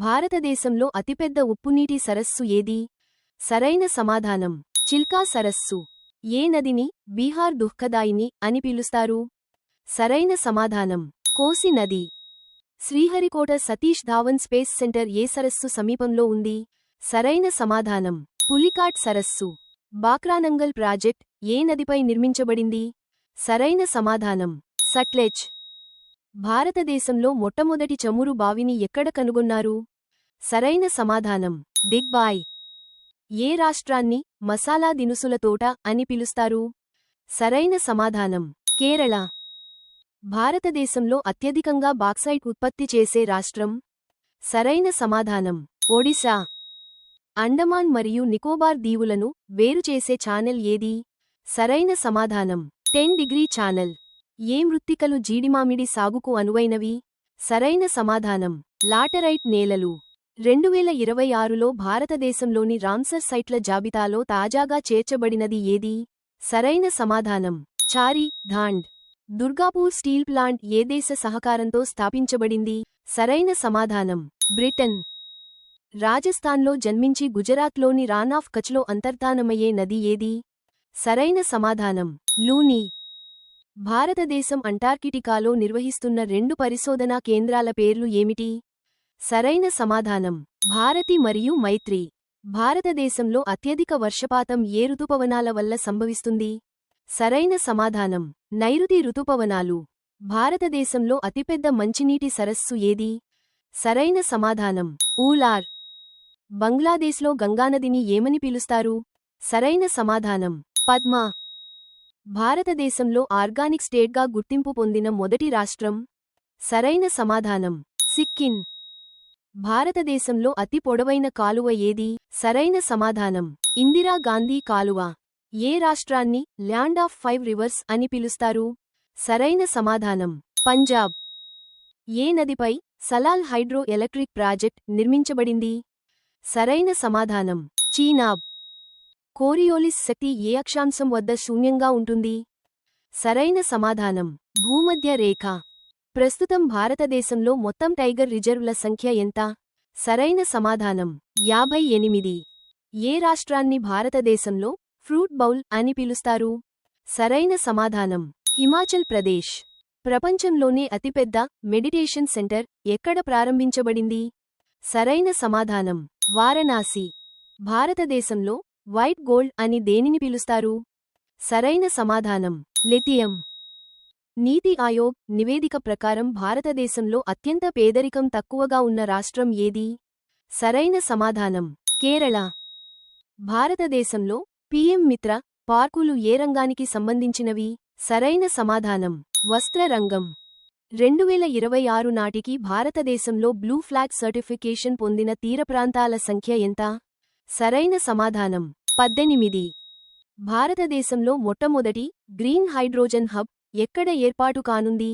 భారతదేశంలో అతిపెద్ద ఉప్పునీటి సరస్సు ఏది? సరైన సమాధానం చిల్కా సరస్సు. ఏ నదిని బీహార్ దుఃఖదాయిని అని పిలుస్తారు? సరైన సమాధానం కోసి నది. శ్రీహరికోట సతీష్ ధావన్ స్పేస్ సెంటర్ ఏ సరస్సు సమీపంలో ఉంది? సరైన సమాధానం పులికాట్ సరస్సు. బాక్రానంగల్ ప్రాజెక్ట్ ఏ నదిపై నిర్మించబడింది? సరైన సమాధానం సట్లెజ్. భారతదేశంలో మొట్టమొదటి చమురు బావిని ఎక్కడ కనుగొన్నారు? సరైన సమాధానం దిగ్బాయ్. ఏ రాష్ట్రాన్ని మసాలా దినుసుల తోట అని పిలుస్తారు? సరైన సమాధానం కేరళ. భారతదేశంలో అత్యధికంగా బాక్సైట్ ఉత్పత్తి చేసే రాష్ట్రం? సరైన సమాధానం ఒడిశా. అండమాన్ మరియు నికోబార్ దీవులను వేరుచేసే ఛానెల్ ఏది? సరైన సమాధానం 10° ఛానల్. ఏ మృత్తికలు జీడిమామిడి సాగుకు అనువైనవి? సరైన సమాధానం లాటరైట్ నేలలు. 2026లో భారతదేశంలోని రామ్సర్ సైట్ల జాబితాలో తాజాగా చేర్చబడినది ఏది? సరైన సమాధానం చారి ధాండ్. దుర్గాపూర్ స్టీల్ ప్లాంట్ ఏ దేశ సహకారంతో స్థాపించబడింది? సరైన సమాధానం బ్రిటన్. రాజస్థాన్లో జన్మించి గుజరాత్లోని రాన్ ఆఫ్ కచ్లో అంతర్ధానమయ్యే నది ఏది? సరైన సమాధానం లూని. భారతదేశం అంటార్కిటికాలో నిర్వహిస్తున్న 2 పరిశోధనా కేంద్రాల పేర్లు ఏమిటి? సరైన సమాధానం భారతి మరియు మైత్రి. భారతదేశంలో అత్యధిక వర్షపాతం ఏ ఋతుపవనాల వల్ల సంభవిస్తుంది? సరైన సమాధానం నైరుతి ఋతుపవనాలు. భారతదేశంలో అతిపెద్ద మంచినీటి సరస్సు ఏది? సరైన సమాధానం ఊలార్. బంగ్లాదేశ్లో గంగానదిని ఏమని పిలుస్తారు? సరైన సమాధానం పద్మా. భారతదేశంలో ఆర్గానిక్ స్టేట్గా గుర్తింపు పొందిన మొదటి రాష్ట్రం? సరైన సమాధానం సిక్కిం. భారతదేశంలో అతి పొడవైన కాలువ ఏది? సరైన సమాధానం ఇందిరా గాంధీ కాలువ. ఏ రాష్ట్రాన్ని ల్యాండ్ ఆఫ్ 5 రివర్స్ అని పిలుస్తారు? సరైన సమాధానం పంజాబ్. ఏ నదిపై సలాల్ హైడ్రో ఎలక్ట్రిక్ ప్రాజెక్ట్ నిర్మించబడింది? సరైన సమాధానం చీనాబ్. కోరియోలిస్ శక్తి ఏ అక్షాంశం వద్ద శూన్యంగా ఉంటుంది? సరైన సమాధానం భూమధ్య రేఖ. ప్రస్తుతం భారతదేశంలో మొత్తం టైగర్ రిజర్వ్ల సంఖ్య ఎంత? సరైన సమాధానం 58. ఏ రాష్ట్రాన్ని భారతదేశంలో ఫ్రూట్ బౌల్ అని పిలుస్తారు? సరైన సమాధానం హిమాచల్ ప్రదేశ్. ప్రపంచంలోనే అతిపెద్ద మెడిటేషన్ సెంటర్ ఎక్కడ ప్రారంభించబడింది? సరైన సమాధానం వారణాసి. భారతదేశంలో వైట్ గోల్డ్ అని దేనిని పిలుస్తారు? సరైన సమాధానం లిథియం. నీతి ఆయోగ్ నివేదిక ప్రకారం భారతదేశంలో అత్యంత పేదరికం తక్కువగా ఉన్న రాష్ట్రం ఏది? సరైన సమాధానం కేరళ. భారతదేశంలో పీఎం మిత్ర పార్కులు ఏ రంగానికి సంబంధించినవి? సరైన సమాధానం వస్త్ర రంగం. 2026 నాటికి భారతదేశంలో బ్లూ ఫ్లాగ్ సర్టిఫికేషన్ పొందిన తీరప్రాంతాల సంఖ్య ఎంత? సరైన సమాధానం 18. భారతదేశంలో మొట్టమొదటి గ్రీన్ హైడ్రోజన్ హబ్ ఎక్కడ ఏర్పాటు కానుంది?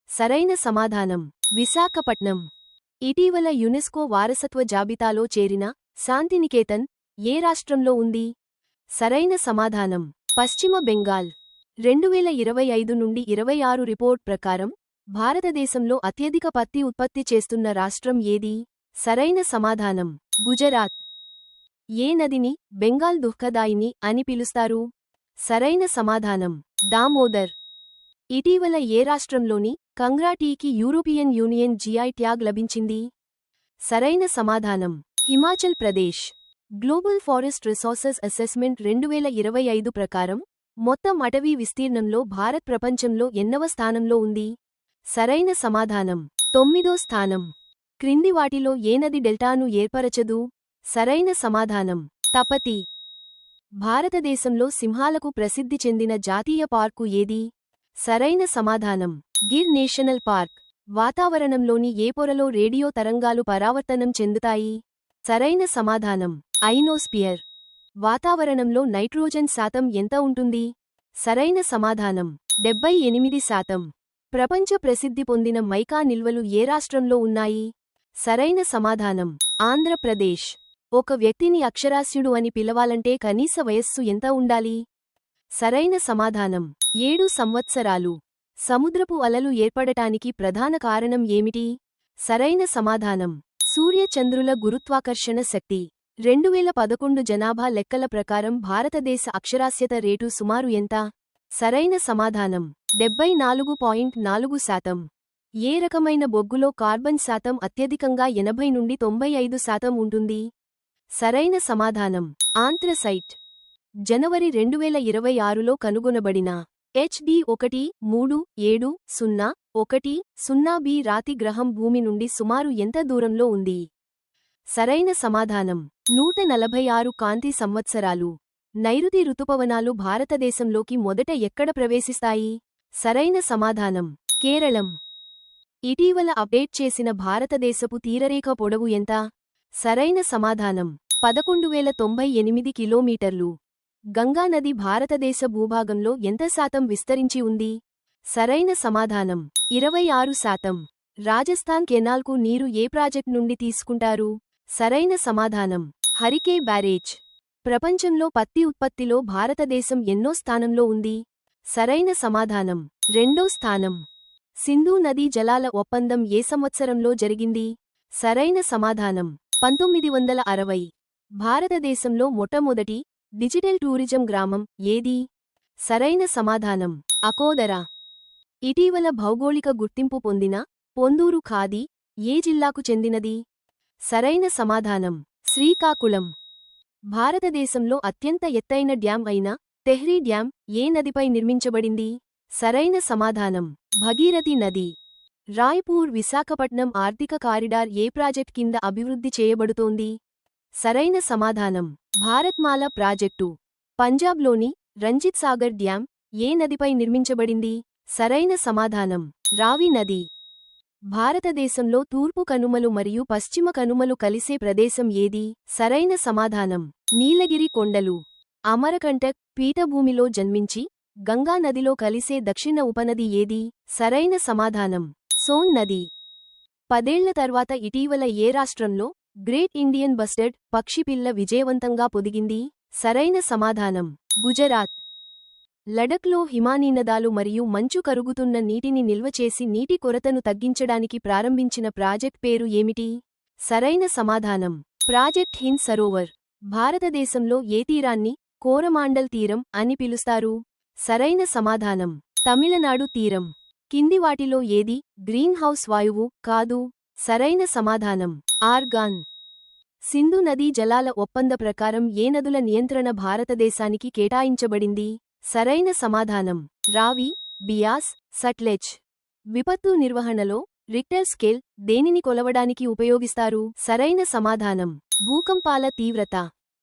సరైన సమాధానం విశాఖపట్నం. ఇటీవల యునెస్కో వారసత్వ జాబితాలో చేరిన శాంతినికేతన్ ఏ రాష్ట్రంలో ఉంది? సరైన సమాధానం పశ్చిమ బెంగాల్. 2025 నుండి 26 రిపోర్ట్ ప్రకారం భారతదేశంలో అత్యధిక పత్తి ఉత్పత్తి చేస్తున్న రాష్ట్రం ఏది? సరైన సమాధానం గుజరాత్. ఏ నదిని బెంగాల్ దుఃఖదాయిని అని పిలుస్తారు? సరైన సమాధానం దామోదర్. ఇటీవల ఏ రాష్ట్రంలోని కంగ్రా టీకి యూరోపియన్ యూనియన్ జిఐ ట్యాగ్ లభించింది? సరైన సమాధానం Himachal Pradesh. Global forest resources assessment 2025 ప్రకారం మొత్తం అటవీ విస్తీర్ణంలో భారత్ ప్రపంచంలో ఎన్నవ స్థానంలో ఉంది? సరైన సమాధానం 9వ స్థానం. క్రింది వాటిలో ఏ నది డెల్టాను ఏర్పరచదు? సరైన సమాధానం తపతి. భారతదేశంలో సింహాలకు ప్రసిద్ధి చెందిన జాతీయ పార్కు ఏది? సరైన సమాధానం గిర్ నేషనల్ పార్క్. వాతావరణంలోని ఏ పొరలో రేడియో తరంగాలు పరావర్తనం చెందుతాయి? సరైన సమాధానం ఐనోస్పియర్. వాతావరణంలో నైట్రోజన్ శాతం ఎంత ఉంటుంది? సరైన సమాధానం 78%. ప్రపంచ ప్రసిద్ధి పొందిన మైకా నిల్వలు ఏ రాష్ట్రంలో ఉన్నాయి? సరైన సమాధానం ఆంధ్రప్రదేశ్. ఒక వ్యక్తిని అక్షరాస్యుడు అని పిలవాలంటే కనీస వయస్సు ఎంత ఉండాలి? సరైన సమాధానం 7 సంవత్సరాలు. సముద్రపు అలలు ఏర్పడటానికి ప్రధాన కారణం ఏమిటి? సరైన సమాధానం సూర్య-చంద్రుల గురుత్వాకర్షణ శక్తి 2011 జనాభా లెక్కల ప్రకారం భారతదేశ అక్షరాస్యత రేటు సుమారు ఎంత? సరైన సమాధానం 74.4%. ఏ రకమైన బొగ్గులో కార్బన్ శాతం అత్యధికంగా 80 నుండి 95% ఉంటుంది? సరైన సమాధానం ఆంథ్రసైట్. జనవరి 2026లో కనుగొనబడిన HD-13701-B రాతి గ్రహం భూమి నుండి సుమారు ఎంత దూరంలో ఉంది? సరైన సమాధానం 146 కాంతి సంవత్సరాలు. నైరుతి రుతుపవనాలు భారతదేశంలోకి మొదట ఎక్కడ ప్రవేశిస్తాయి? సరైన సమాధానం కేరళం. ఇటీవల అప్డేట్ చేసిన భారతదేశపు తీరరేఖ పొడవు ఎంత? సరైన సమాధానం 11,098 కిలోమీటర్లు. గంగా నది భారతదేశ భూభాగంలో ఎంత శాతం విస్తరించి ఉంది? సరైన సమాధానం 26%. రాజస్థాన్ కెనాల్కు నీరు ఏ ప్రాజెక్ట్ నుండి తీసుకుంటారు? సరైన సమాధానం హరికే బ్యారేజ్. ప్రపంచంలో పత్తి ఉత్పత్తిలో భారతదేశం ఎన్నో స్థానంలో ఉంది? సరైన సమాధానం 2వ స్థానం. సింధు నదీ జలాల ఒప్పందం ఏ సంవత్సరంలో జరిగింది? సరైన సమాధానం 1960. భారతదేశంలో మొట్టమొదటి డిజిటల్ టూరిజం గ్రామం ఏది? సరైన సమాధానం అకోదర. ఇటీవల భౌగోళిక గుర్తింపు పొందిన పొందూరు ఖాదీ ఏ జిల్లాకు చెందినది? సరైన సమాధానం శ్రీకాకుళం. భారతదేశంలో అత్యంత ఎత్తైన డ్యాం అయిన తెహ్రీ డ్యాం ఏ నదిపై నిర్మించబడింది? సరైన సమాధానం భగీరథి నది. రాయ్పూర్ విశాఖపట్నం ఆర్థిక కారిడార్ ఏ ప్రాజెక్ట్ కింద అభివృద్ధి చేయబడుతోంది? సరైన సమాధానం భారత్మాల ప్రాజెక్టు. పంజాబ్లోని రంజిత్ సాగర్ డ్యాం ఏ నదిపై నిర్మించబడింది? సరైన సమాధానం రావి నది. భారతదేశంలో తూర్పు కనుమలు మరియు పశ్చిమ కనుమలు కలిసే ప్రదేశం ఏది? సరైన సమాధానం నీలగిరి కొండలు. అమరకంటక్ పీఠభూమిలో జన్మించి గంగా నదిలో కలిసే దక్షిణ ఉపనది ఏది? సరైన సమాధానం సోన్ నది. 10 ఏళ్ల తర్వాత ఇటీవల ఏ రాష్ట్రంలో గ్రేట్ ఇండియన్ బస్టర్డ్ పక్షిపిల్ల విజయవంతంగా పొదిగింది? సరైన సమాధానం గుజరాత్. లడఖ్లో హిమానీనదాలు మరియు మంచు కరుగుతున్న నీటిని నిల్వచేసి నీటి కొరతను తగ్గించడానికి ప్రారంభించిన ప్రాజెక్ట్ పేరు ఏమిటి? సరైన సమాధానం ప్రాజెక్ట్ హింద్ సరోవర్. భారతదేశంలో ఏ తీరాన్ని కోరమాండల్ తీరం అని పిలుస్తారు? సరైన సమాధానం తమిళనాడు తీరం. కింది వాటిలో ఏది గ్రీన్ హౌస్ వాయువు కాదు? సరైన సమాధానం ఆర్గాన్. సింధు నదీ జలాల ఒప్పంద ప్రకారం ఏ నదుల నియంత్రణ భారతదేశానికి కేటాయించబడింది? సరైన సమాధానం రావి, బియాస్, సట్లెజ్. విపత్తు నిర్వహణలో రిక్టర్ స్కేల్ దేనిని కొలవడానికి ఉపయోగిస్తారు? సరైన సమాధానం భూకంపాల తీవ్రత.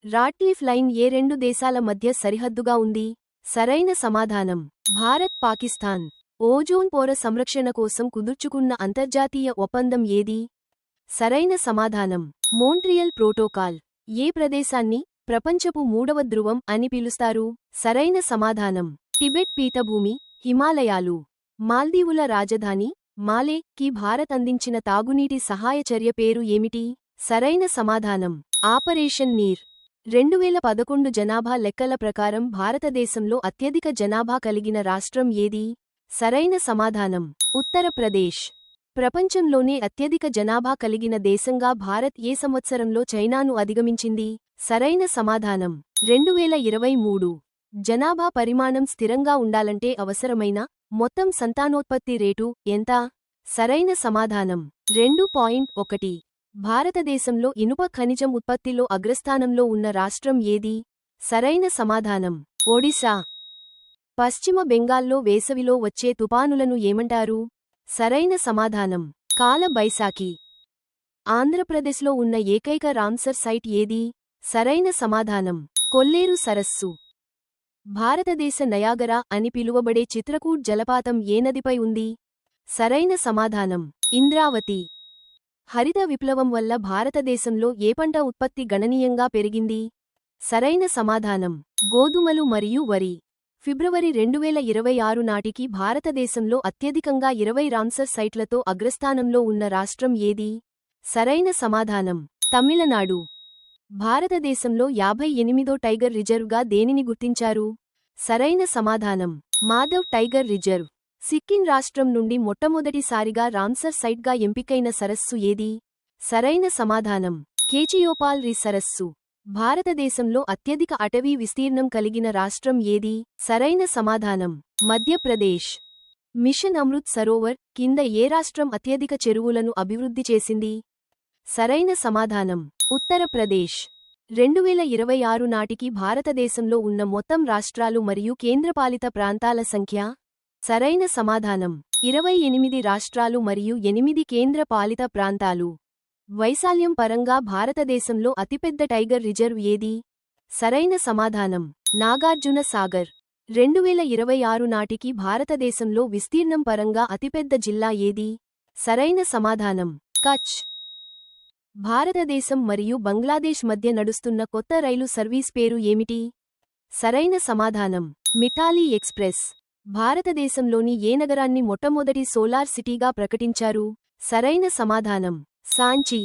రాడ్క్లిఫ్ లైన్ ఏ రెండు దేశాల మధ్య సరిహద్దుగా ఉంది? సరైన సమాధానం భారత్ పాకిస్తాన్. ఓజోన్ పొర సంరక్షణ కోసం కుదుర్చుకున్న అంతర్జాతీయ ఒప్పందం ఏది? సరైన సమాధానం మోంట్రియల్ ప్రోటోకాల్. ఏ ప్రదేశాన్ని ప్రపంచపు 3వ ధ్రువం అని పిలుస్తారు? సరైన సమాధానం టిబెట్ పీఠభూమి, హిమాలయాలు. మాల్దీవుల రాజధాని మాలే కి భారత్ అందించిన తాగునీటి సహాయ చర్య పేరు ఏమిటి? సరైన సమాధానం ఆపరేషన్ నీర్. 2011 జనాభా లెక్కల ప్రకారం భారతదేశంలో అత్యధిక జనాభా కలిగిన రాష్ట్రం ఏది? సరైన సమాధానం ఉత్తరప్రదేశ్. ప్రపంచంలోనే అత్యధిక జనాభా కలిగిన దేశంగా భారత్ ఏ సంవత్సరంలో చైనాను అధిగమించింది? సరైన సమాధానం 2023. జనాభా పరిమాణం స్థిరంగా ఉండాలంటే అవసరమైన మొత్తం సంతానోత్పత్తి రేటు ఎంత? సరైన సమాధానం 2.1. భారతదేశంలో ఇనుప ఖనిజం ఉత్పత్తిలో అగ్రస్థానంలో ఉన్న రాష్ట్రం ఏది? సరైన సమాధానం ఒడిశా. పశ్చిమ బెంగాల్లో వేసవిలో వచ్చే తుపానులను ఏమంటారు? సరైన సమాధానం కాల బైసాఖి. ఆంధ్రప్రదేశ్లో ఉన్న ఏకైక రామ్సర్ సైట్ ఏది? సరైన సమాధానం కొల్లేరు సరస్సు. భారతదేశ నయాగరా అని పిలువబడే చిత్రకూట్ జలపాతం ఏ నదిపై ఉంది? సరైన సమాధానం ఇంద్రావతి. హరిత విప్లవం వల్ల భారతదేశంలో ఏ పంట ఉత్పత్తి గణనీయంగా పెరిగింది? సరైన సమాధానం గోధుమలు మరియు వరి. ఫిబ్రవరి 2026 నాటికి భారతదేశంలో అత్యధికంగా 20 రామ్సర్ సైట్లతో అగ్రస్థానంలో ఉన్న రాష్ట్రం ఏది? సరైన సమాధానం తమిళనాడు. భారతదేశంలో 58వ టైగర్ రిజర్వ్గా దేనిని గుర్తించారు? సరైన సమాధానం మాధవ్ టైగర్ రిజర్వ్. సిక్కిం రాష్ట్రం నుండి మొట్టమొదటిసారిగా రామ్సర్ సైట్గా ఎంపికైన సరస్సు ఏది? సరైన సమాధానం కేచియోపాల్ రి సరస్సు. భారతదేశంలో అత్యధిక అటవీ విస్తీర్ణం కలిగిన రాష్ట్రం ఏది? సరైన సమాధానం మధ్యప్రదేశ్. మిషన్ అమృత్ సరోవర్ కింద ఏ రాష్ట్రం అత్యధిక చెరువులను అభివృద్ధి చేసింది? సరైన సమాధానం ఉత్తరప్రదేశ్. 2026 నాటికి భారతదేశంలో ఉన్న మొత్తం రాష్ట్రాలు మరియు కేంద్రపాలిత ప్రాంతాల సంఖ్య? సరైన సమాధానం 28 రాష్ట్రాలు మరియు 8 కేంద్ర పాలిత ప్రాంతాలు. వైశాల్యం పరంగా భారతదేశంలో అతిపెద్ద టైగర్ రిజర్వ్ ఏది? సరైన సమాధానం నాగార్జున సాగర్. 2026 నాటికి భారతదేశంలో విస్తీర్ణం పరంగా అతిపెద్ద జిల్లా ఏది? సరైన సమాధానం కచ్. భారతదేశం మరియు బంగ్లాదేశ్ మధ్య నడుస్తున్న కొత్త రైలు సర్వీస్ పేరు ఏమిటి? సరైన సమాధానం మిథాలీ ఎక్స్ప్రెస్. భారతదేశంలోని ఏ నగరాన్ని మొట్టమొదటి సోలార్ సిటీగా ప్రకటించారు? సరైన సమాధానం సాంచి.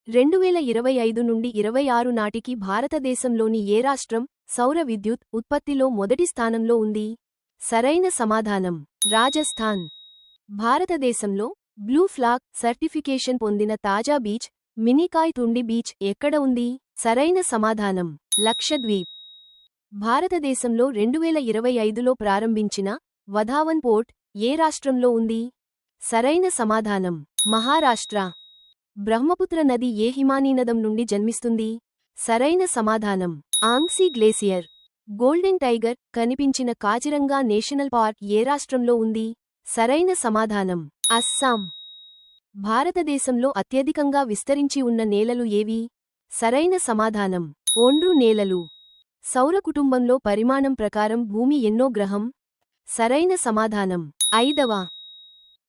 2025 నుండి 26 నాటికి భారతదేశంలోని ఏ రాష్ట్రం సౌర విద్యుత్ ఉత్పత్తిలో మొదటి స్థానంలో ఉంది? సరైన సమాధానం రాజస్థాన్. భారతదేశంలో బ్లూ ఫ్లాగ్ సర్టిఫికేషన్ పొందిన తాజా బీచ్ మినికాయ్ తుండి బీచ్ ఎక్కడ ఉంది? సరైన సమాధానం లక్షద్వీప్. భారతదేశంలో 2025లో ప్రారంభించిన వధావన్ పోర్ట్ ఏ రాష్ట్రంలో ఉంది? సరైన సమాధానం మహారాష్ట్ర. బ్రహ్మపుత్ర నది ఏ హిమానీనదం నుండి జన్మిస్తుంది? సరైన సమాధానం ఆంగ్సీ గ్లేసియర్. గోల్డెన్ టైగర్ కనిపించిన కాజిరంగా నేషనల్ పార్క్ ఏ రాష్ట్రంలో ఉంది? సరైన సమాధానం అస్సాం. భారతదేశంలో అత్యధికంగా విస్తరించి ఉన్న నేలలు ఏవి? సరైన సమాధానం ఒండ్రు నేలలు. సౌర కుటుంబంలో పరిమాణం ప్రకారం భూమి ఎన్నో గ్రహం? సరైన సమాధానం 5వ.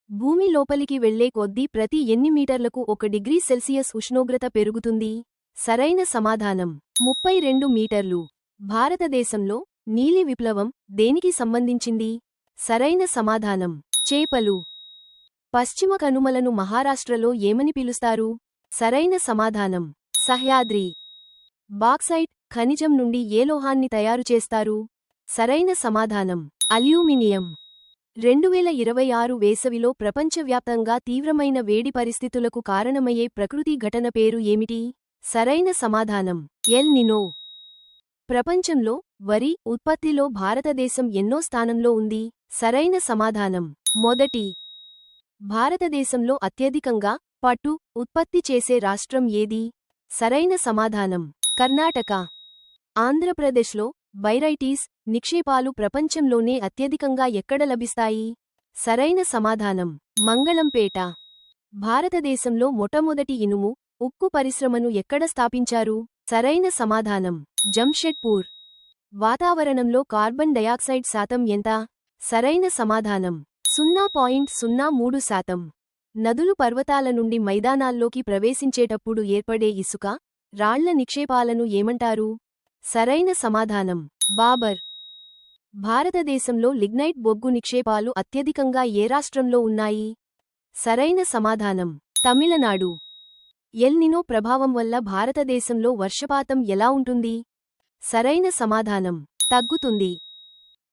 భూమి లోపలికి వెళ్లే కొద్దీ ప్రతి ఎన్ని మీటర్లకు 1 డిగ్రీ సెల్సియస్ ఉష్ణోగ్రత పెరుగుతుంది? సరైన సమాధానం 32 మీటర్లు. భారతదేశంలో నీలి విప్లవం దేనికి సంబంధించింది? సరైన సమాధానం చేపలు. పశ్చిమ కనుమలను మహారాష్ట్రలో ఏమని పిలుస్తారు? సరైన సమాధానం సహ్యాద్రి. బాక్సైట్ ఖనిజం నుండి ఏ లోహాన్ని తయారు చేస్తారు? సరైన సమాధానం అల్యూమినియం. 2026 వేసవిలో ప్రపంచవ్యాప్తంగా తీవ్రమైన వేడి పరిస్థితులకు కారణమయ్యే ప్రకృతి ఘటన పేరు ఏమిటి? సరైన సమాధానం ఎల్ నినో. ప్రపంచంలో వరి ఉత్పత్తిలో భారతదేశం ఎన్నో స్థానంలో ఉంది? సరైన సమాధానం మొదటి. భారతదేశంలో అత్యధికంగా పట్టు ఉత్పత్తి చేసే రాష్ట్రం ఏది? సరైన సమాధానం కర్ణాటక. ఆంధ్రప్రదేశ్లో బైరైటీస్ నిక్షేపాలు ప్రపంచంలోనే అత్యధికంగా ఎక్కడ లభిస్తాయి? సరైన సమాధానం మంగళంపేట. భారతదేశంలో మొట్టమొదటి ఇనుము ఉక్కు పరిశ్రమను ఎక్కడ స్థాపించారు? సరైన సమాధానం జంషెడ్పూర్. వాతావరణంలో కార్బన్ డయాక్సైడ్ శాతం ఎంత? సరైన సమాధానం 0.03%. నదులు పర్వతాల నుండి మైదానాల్లోకి ప్రవేశించేటప్పుడు ఏర్పడే ఇసుక రాళ్ల నిక్షేపాలను ఏమంటారు? సరైన సమాధానం బాబర్. భారతదేశంలో లిగ్నైట్ బొగ్గు నిక్షేపాలు అత్యధికంగా ఏ రాష్ట్రంలో ఉన్నాయి? సరైన సమాధానం తమిళనాడు. ఎల్ నినో ప్రభావం వల్ల భారతదేశంలో వర్షపాతం ఎలా ఉంటుంది? సరైన సమాధానం తగ్గుతుంది.